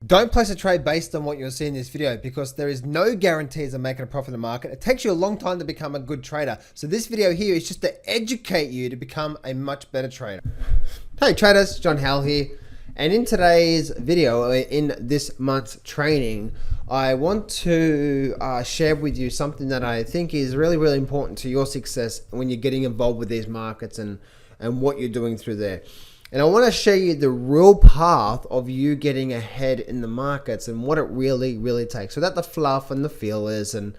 Don't place a trade based on what you'll see in this video because there is no guarantees of making a profit in the market. It takes you a long time to become a good trader. So this video here is just to educate you to become a much better trader. Hey traders, John Howell here. And in today's video, in this month's training, I want to share with you something that I think is really important to your success when you're getting involved with these markets and what you're doing through there. And I want to show you the real path of you getting ahead in the markets and what it really takes. So that the fluff and the feel is, and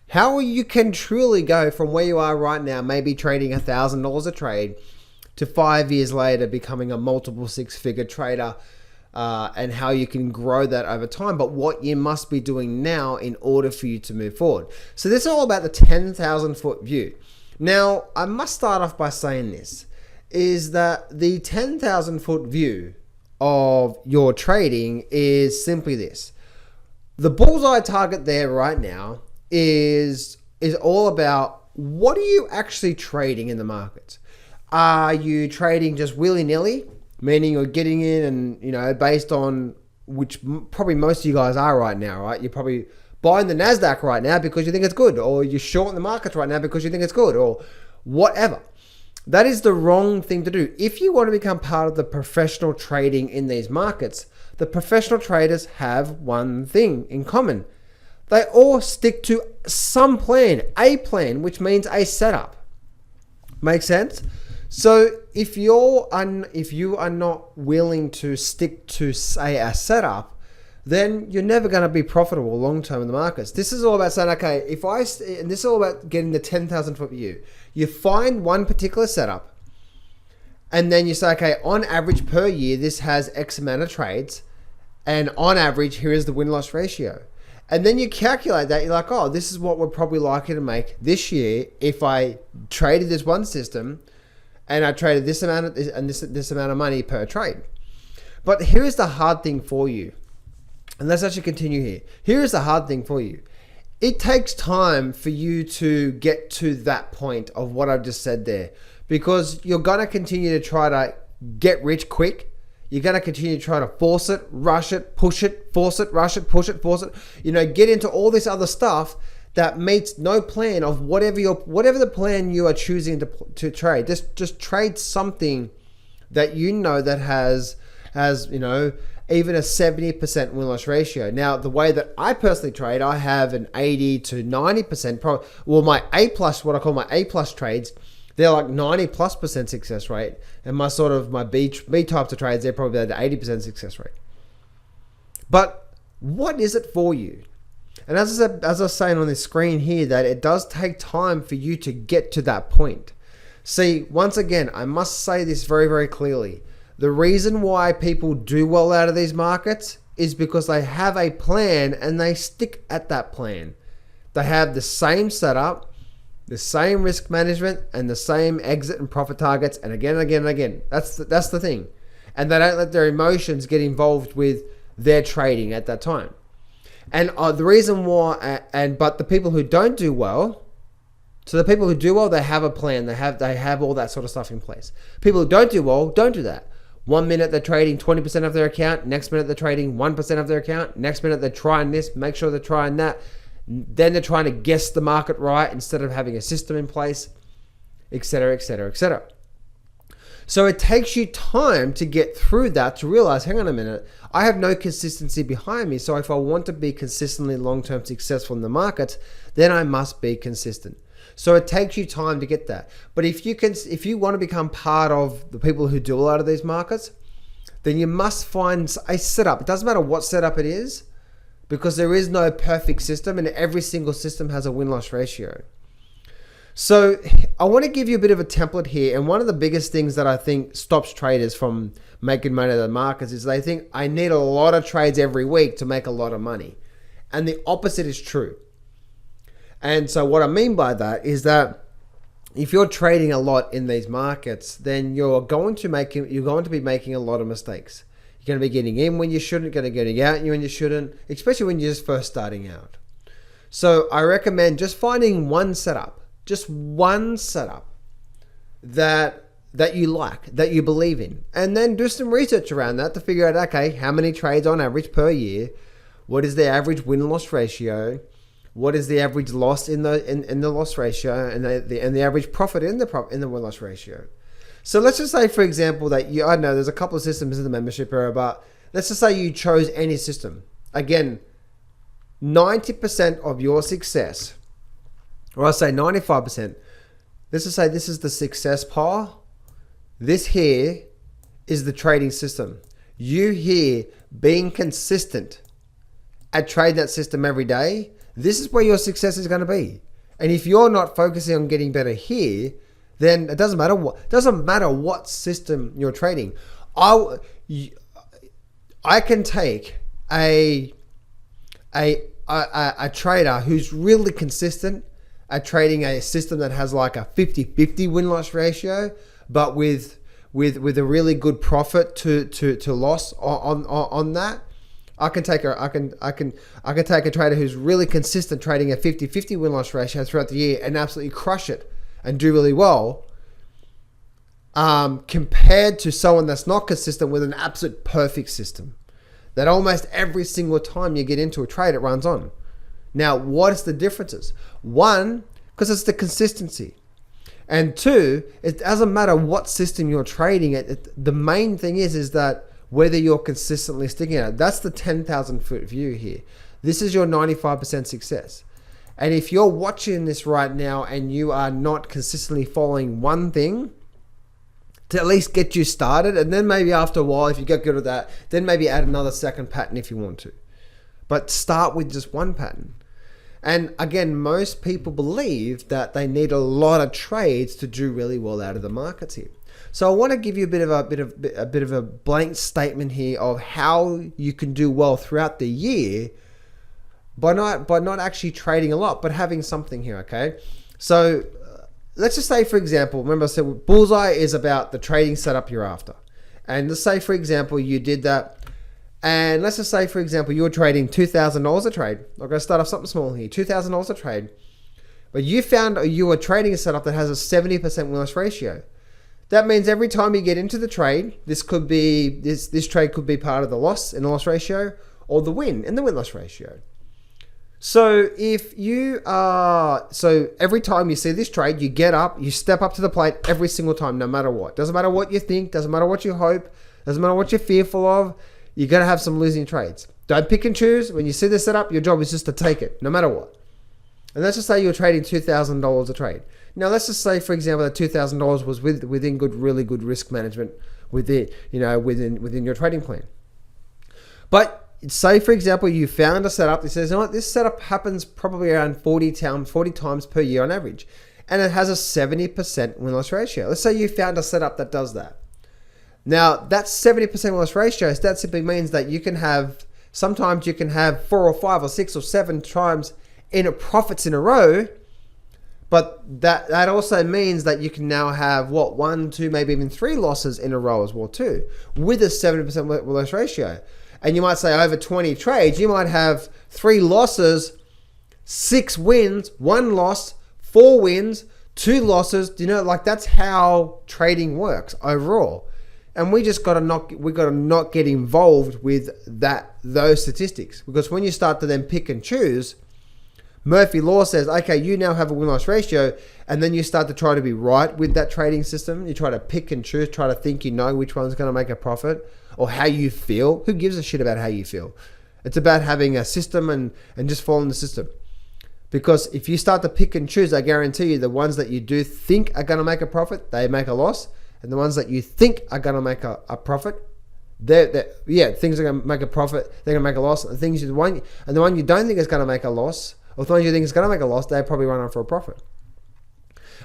how you can truly go from where you are right now, maybe trading $1,000 a trade, to 5 years later becoming a multiple six-figure trader, and how you can grow that over time, but what you must be doing now in order for you to move forward. So this is all about the 10,000 foot view. Now, I must start off by saying this, is that the 10,000 foot view of your trading is simply this. The bullseye target there right now is all about what are you actually trading in the markets. Are you trading just willy-nilly, meaning you're getting in and, based on which probably most of you guys are right now, right? You're probably buying the Nasdaq right now because you think it's good, or you're shorting the markets right now because you think it's good, or whatever. That is the wrong thing to do. If you want to become part of the professional trading in these markets, the professional traders have one thing in common. They all stick to some plan, a plan, which means a setup. Make sense? So if you are not willing to stick to, say, a setup, then you're never going to be profitable long term in the markets. This is all about saying, okay, and this is all about getting the 10,000 foot view. You find one particular setup, and then you say, okay, on average per year, this has X amount of trades, and on average, here is the win-loss ratio. And then you calculate that, you're like, oh, this is what we're probably likely to make this year if I traded this one system, and I traded this amount of this amount of money per trade. But here is the hard thing for you. And let's actually continue here. Here is the hard thing for you. It takes time for you to get to that point of what I've just said there, because you're going to continue to try to get rich quick. You're going to continue to try to force it, rush it, push it, force it, rush it, push it, force it. Get into all this other stuff that meets no plan of whatever the plan you are choosing to trade. Just trade something that that has even a 70% win-loss ratio. Now, the way that I personally trade, I have an 80 to 90%. My A+, what I call my A+ trades, they're like 90+% success rate. And my B types of trades, they're probably at the 80% success rate. But what is it for you? And as I was saying on this screen here, that it does take time for you to get to that point. See, once again, I must say this very clearly. The reason why people do well out of these markets is because they have a plan and they stick at that plan. They have the same setup, the same risk management, and the same exit and profit targets, and again. That's the thing. And they don't let their emotions get involved with their trading at that time. And the reason why, but the people who don't do well, so the people who do well, they have a plan. They have all that sort of stuff in place. People who don't do well, don't do that. 1 minute they're trading 20% of their account. Next minute they're trading 1% of their account. Next minute they're trying this, make sure they're trying that. Then they're trying to guess the market right instead of having a system in place, etc. So it takes you time to get through that to realize, hang on a minute, I have no consistency behind me. So if I want to be consistently long-term successful in the markets, then I must be consistent. So it takes you time to get that. But if you want to become part of the people who do a lot of these markets, then you must find a setup. It doesn't matter what setup it is, because there is no perfect system, and every single system has a win-loss ratio. So I want to give you a bit of a template here. And one of the biggest things that I think stops traders from making money in the markets is they think, I need a lot of trades every week to make a lot of money. And the opposite is true. And so what I mean by that is that if you're trading a lot in these markets, then you're going to be making a lot of mistakes. You're going to be getting in when you shouldn't, going to be getting out when you shouldn't, especially when you're just first starting out. So I recommend just finding one setup, that that you like, that you believe in, and then do some research around that to figure out, okay, how many trades on average per year? What is the average win-loss ratio? What is the average loss in the loss ratio, and the average profit in the win-loss ratio? So let's just say, for example, that I don't know, there's a couple of systems in the membership area, but let's just say you chose any system. Again, 90% of your success, or I say 95%, let's just say this is the success pile. This here is the trading system. You here being consistent at trading that system every day, this is where your success is going to be. And if you're not focusing on getting better here, then it doesn't matter what system you're trading. I can take a trader who's really consistent at trading a system that has like a 50-50 win-loss ratio, but with a really good profit to loss on that. I can take a trader who's really consistent trading a 50-50 win-loss ratio throughout the year and absolutely crush it and do really well, compared to someone that's not consistent with an absolute perfect system that almost every single time you get into a trade, it runs on. Now, what is the differences? One, because it's the consistency. And two, it doesn't matter what system you're trading at. The main thing is that whether you're consistently sticking at it. That's the 10,000 foot view here. This is your 95% success. And if you're watching this right now and you are not consistently following one thing to at least get you started, and then maybe after a while, if you get good at that, then maybe add another second pattern if you want to. But start with just one pattern. And again, most people believe that they need a lot of trades to do really well out of the markets here. So I want to give you a bit of a blank statement here of how you can do well throughout the year by not actually trading a lot, but having something here, okay? So let's just say, for example, remember I said bullseye is about the trading setup you're after. And let's say, for example, you did that. And let's just say, for example, you're trading $2,000 a trade. I'm going to start off something small here, $2,000 a trade. But you were trading a setup that has a 70% win-loss ratio. That means every time you get into the trade, this trade could be part of the loss in the loss ratio or the win in the win-loss ratio. So every time you see this trade, you get up, you step up to the plate every single time, no matter what. Doesn't matter what you think, doesn't matter what you hope, doesn't matter what you're fearful of, you're going to have some losing trades. Don't pick and choose. When you see the setup, your job is just to take it, no matter what. And let's just say you're trading $2,000 a trade. Now, let's just say, for example, that $2,000 was within really good risk management within your trading plan. But say, for example, you found a setup that says, you know what, this setup happens probably around 40 times per year on average, and it has a 70% win-loss ratio. Let's say you found a setup that does that. Now, that 70% win-loss ratio, that simply means that sometimes you can have 4 or 5 or 6 or 7 times in profits in a row. But that also means that you can now have 1, 2, maybe even 3 losses in a row as well too, with a 70% win-loss ratio. And you might say over 20 trades, you might have 3 losses, 6 wins, 1 loss, 4 wins, 2 losses. That's how trading works overall. And we gotta not get involved with those statistics, because when you start to then pick and choose, Murphy Law says, okay, you now have a win-loss ratio, and then you start to try to be right with that trading system. You try to pick and choose, try to think which one's going to make a profit or how you feel. Who gives a shit about how you feel? It's about having a system and just following the system. Because if you start to pick and choose, I guarantee you the ones that you do think are going to make a profit, they make a loss. And the ones that you think are going to make a profit, things are going to make a profit, they're going to make a loss. And the one you don't think is going to make a loss, or the one you think is going to make a loss, they probably run on for a profit.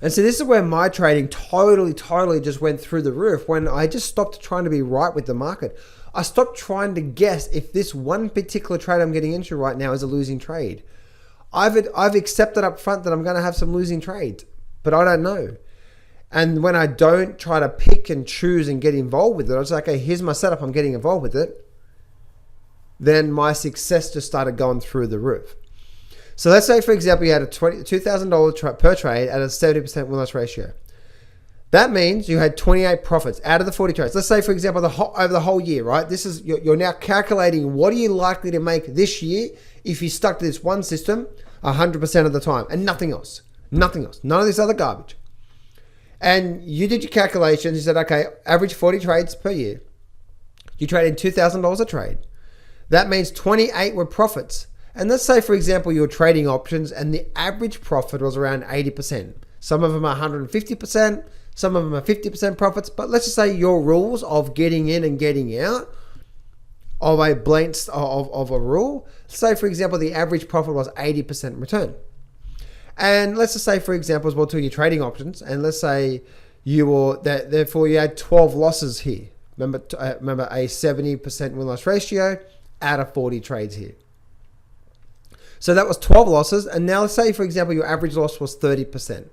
And so this is where my trading totally just went through the roof when I just stopped trying to be right with the market. I stopped trying to guess if this one particular trade I'm getting into right now is a losing trade. I've accepted up front that I'm going to have some losing trades, but I don't know. And when I don't try to pick and choose and get involved with it, I was like, okay, here's my setup, I'm getting involved with it. Then my success just started going through the roof. So let's say, for example, you had a $2,000 per trade at a 70% win-loss ratio. That means you had 28 profits out of the 40 trades. Let's say, for example, over the whole year, right? This is you're now calculating what are you likely to make this year if you stuck to this one system 100% of the time and nothing else. Nothing else. None of this other garbage. And you did your calculations. You said, okay, average 40 trades per year. You traded $2,000 a trade. That means 28 were profits. And let's say, for example, you're trading options and the average profit was around 80%. Some of them are 150%. Some of them are 50% profits, but let's just say your rules of getting in and getting out of a blank of a rule. Say, for example, the average profit was 80% return. And let's just say, for example, as well, to your trading options, and let's say you were that therefore you had 12 losses here. Remember a 70% win-loss ratio out of 40 trades here. So that was 12 losses, and now let's say, for example, your average loss was 30%.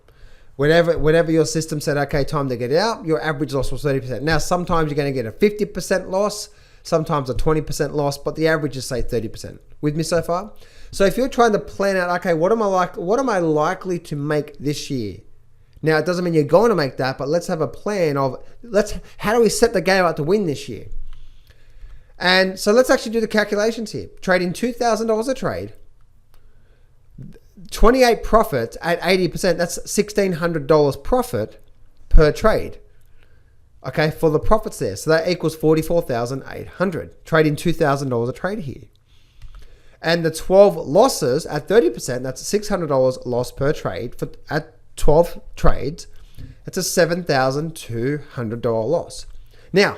Whenever your system said, okay, time to get out, your average loss was 30%. Now, sometimes you're going to get a 50% loss, sometimes a 20% loss, but the average is, say, 30%. With me so far? So if you're trying to plan out, okay, what am I likely to make this year? Now, it doesn't mean you're going to make that, but let's have a plan of, how do we set the game out to win this year? And so let's actually do the calculations here. Trading $2,000 a trade, 28 profits at 80%, that's $1,600 profit per trade. Okay, for the profits there. So that equals $44,800. Trading $2,000 a trade here. And the 12 losses at 30%, that's $600 loss per trade at 12 trades. That's a $7,200 loss. Now,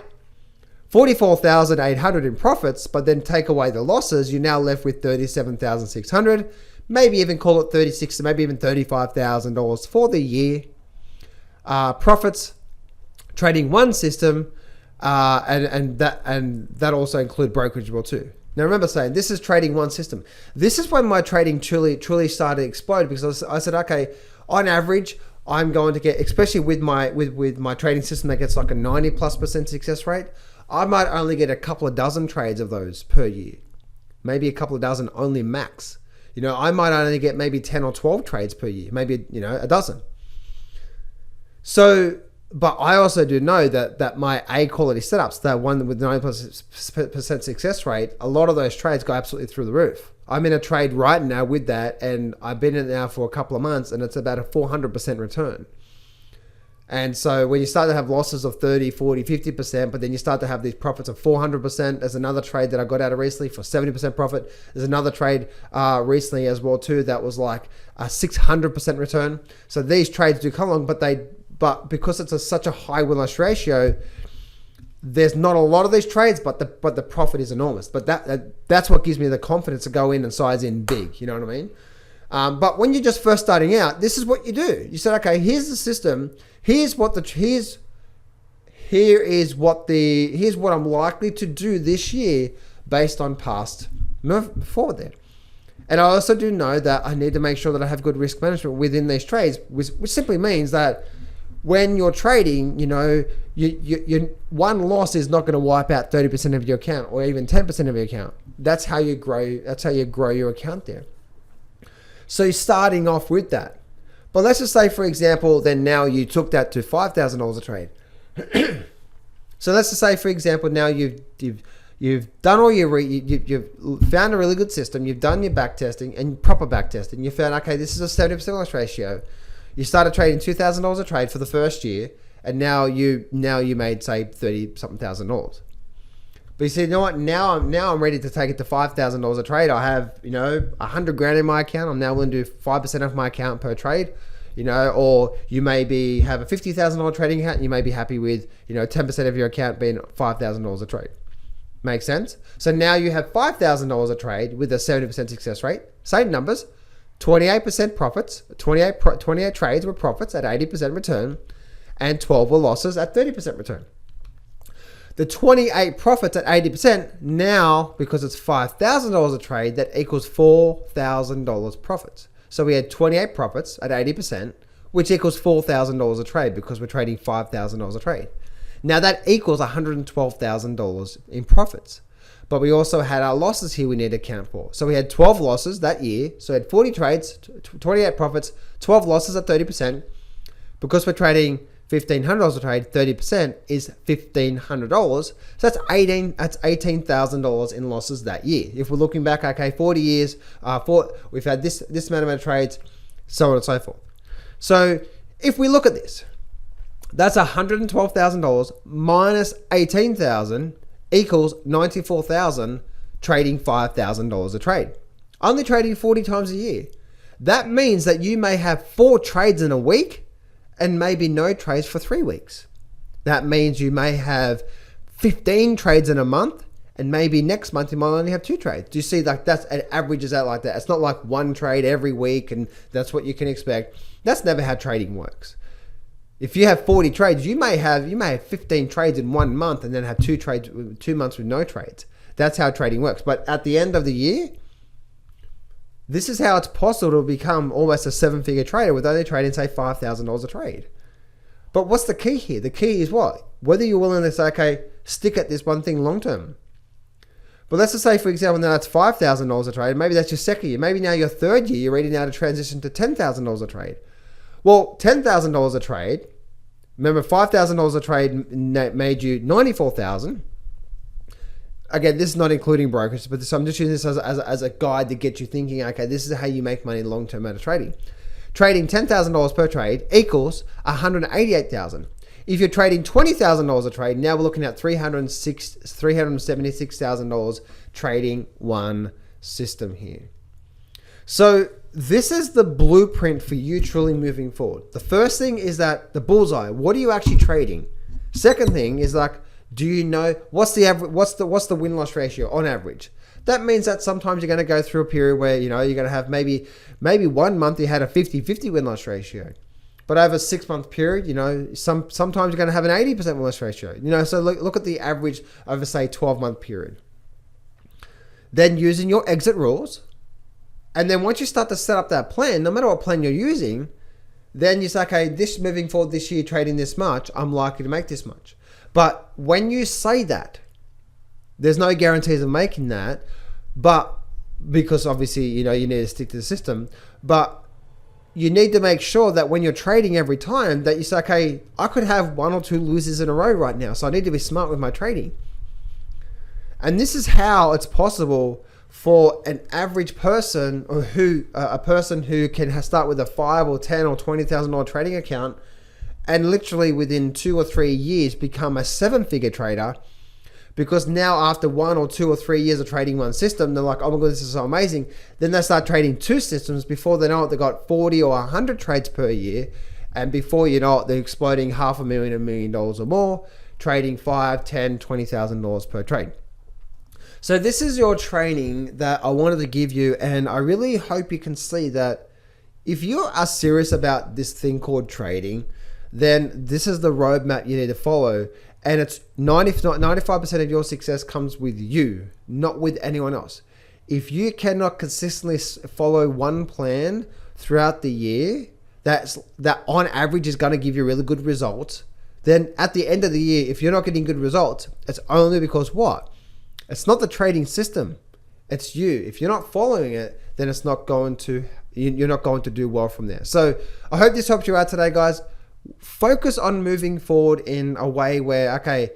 $44,800 in profits, but then take away the losses, you're now left with $37,600. Maybe even call it $36,000, maybe even $35,000 for the year. Profits, trading one system, and that also include brokerage as well too. Now remember saying this is trading one system. This is when my trading truly started to explode, because I said, okay, on average, I'm going to get, especially with my trading system that gets like a 90+% success rate, I might only get a couple of dozen trades of those per year, maybe a couple of dozen only max. You know, I might only get maybe 10 or 12 trades per year, maybe, you know, a dozen. So, but I also do know that my A quality setups, that one with 90% success rate, a lot of those trades go absolutely through the roof. I'm in a trade right now with that, and I've been in it now for a couple of months, and it's about a 400% return. And so when you start to have losses of 30, 40, 50%, but then you start to have these profits of 400%. There's another trade that I got out of recently for 70% profit. There's another trade recently as well too that was like a 600% return. So these trades do come along, but because it's such a high win-loss ratio, there's not a lot of these trades, but the profit is enormous. But that's what gives me the confidence to go in and size in big. You know what I mean? But when you're just first starting out, this is what you do. You said, okay, here's the system. Here's what I'm likely to do this year based on past move forward there. And I also do know that I need to make sure that I have good risk management within these trades, which simply means that when you're trading, you know, you one loss is not going to wipe out 30% of your account or even 10% of your account. That's how you grow. That's how you grow your account there. So you're starting off with that. But let's just say, for example, then now you took that to $5,000 a trade. So let's just say, for example, now you've done all you've found a really good system. You've done your back testing and proper back testing. You found, okay, this is a 70% loss ratio. You started trading $2,000 a trade for the first year, and now you made, say, $30,000. But you see, you know what? Now I'm ready to take it to $5,000 a trade. I have, you know, $100,000 in my account. I'm now willing to do 5% of my account per trade, you know. Or you maybe have a $50,000 trading account, and you may be happy with, you know, 10% of your account being $5,000 a trade. Make sense? So now you have $5,000 a trade with a 70% success rate. Same numbers, 28% profits, 28 trades were profits at 80% return, and 12 were losses at 30% return. The 28 profits at 80%, now, because it's $5,000 a trade, that equals $4,000 profits. So we had 28 profits at 80%, which equals $4,000 a trade because we're trading $5,000 a trade. Now that equals $112,000 in profits. But we also had our losses here we need to account for. So we had 12 losses that year. So we had 40 trades, 28 profits, 12 losses at 30%. Because we're trading $1,500 a trade, 30% is $1,500. So that's $18,000 in losses that year. If we're looking back, okay, 40 years, we've had this amount of trades, so on and so forth. So if we look at this, that's $112,000 minus $18,000 equals $94,000, trading $5,000 a trade. Only trading 40 times a year. That means that you may have 4 trades in a week and maybe no trades for 3 weeks. That means you may have 15 trades in a month and maybe next month you might only have 2 trades. Do you see, like, that's, it averages out like that. It's not like 1 trade every week and that's what you can expect. That's never how trading works. If you have 40 trades, you may have 15 trades in 1 month and then have 2 months with no trades. That's how trading works. But at the end of the year, this is how it's possible to become almost a 7-figure trader with only trading, say, $5,000 a trade. But what's the key here? The key is what? Whether you're willing to say, okay, stick at this one thing long term. But let's just say, for example, now that's $5,000 a trade. Maybe that's your second year. Maybe now your third year, you're ready now to transition to $10,000 a trade. Well, $10,000 a trade, remember $5,000 a trade made you $94,000. Again, this is not including brokers, but I'm just using this as a guide to get you thinking, okay, this is how you make money long-term out of trading. Trading $10,000 per trade equals $188,000. If you're trading $20,000 a trade, now we're looking at $376,000 trading one system here. So this is the blueprint for you truly moving forward. The first thing is that the bullseye. What are you actually trading? Second thing is like, do you know what's the average? What's the win-loss ratio on average? That means that sometimes you're going to go through a period where you're going to have maybe 1 month you had a 50-50 win-loss ratio, but over a 6-month period, sometimes you're going to have an 80% win-loss ratio. So look at the average over, say, 12-month period. Then using your exit rules, and then once you start to set up that plan, no matter what plan you're using, then you say, okay, this moving forward this year, trading this much, I'm likely to make this much. But when you say that, there's no guarantees of making that, but because obviously, you need to stick to the system, but you need to make sure that when you're trading every time that you say, okay, I could have 1 or 2 losers in a row right now. So I need to be smart with my trading. And this is how it's possible for an average person or a person who can start with a $5 or $10 or $20,000 trading account and literally within 2 or 3 years become a 7-figure trader, because now after 1 or 2 or 3 years of trading one system, they're like, oh my God, this is so amazing. Then they start trading 2 systems. Before they know it, they got 40 or 100 trades per year. And before you know it, they're exploding $500,000, $1 million or more, trading $5,000, $10,000, $20,000 per trade. So this is your training that I wanted to give you. And I really hope you can see that if you are serious about this thing called trading, then this is the roadmap you need to follow. And it's 95% of your success comes with you, not with anyone else. If you cannot consistently follow one plan throughout the year, that on average is going to give you really good results, then at the end of the year, if you're not getting good results, it's only because what? It's not the trading system. It's you. If you're not following it, then you're not going to do well from there. So I hope this helps you out today, guys. Focus on moving forward in a way where, okay,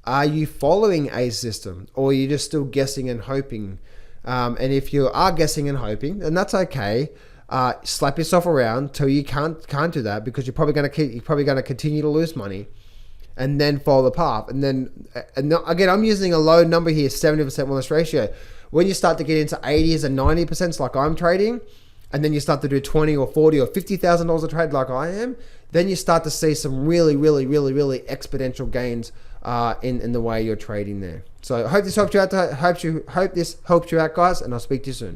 are you following a system or are you just still guessing and hoping? And if you are guessing and hoping, then that's okay. Slap yourself around till you can't do that, because you're probably going to continue to lose money, and then follow the path. And again, I'm using a low number here, 70% win-loss ratio. When you start to get into 80s and 90%, like I'm trading, and then you start to do 20 or 40 or $50,000 a trade like I am, then you start to see some really, really, really, really exponential gains in the way you're trading there. So I hope this helped you out. Hope this helped you out, guys, and I'll speak to you soon.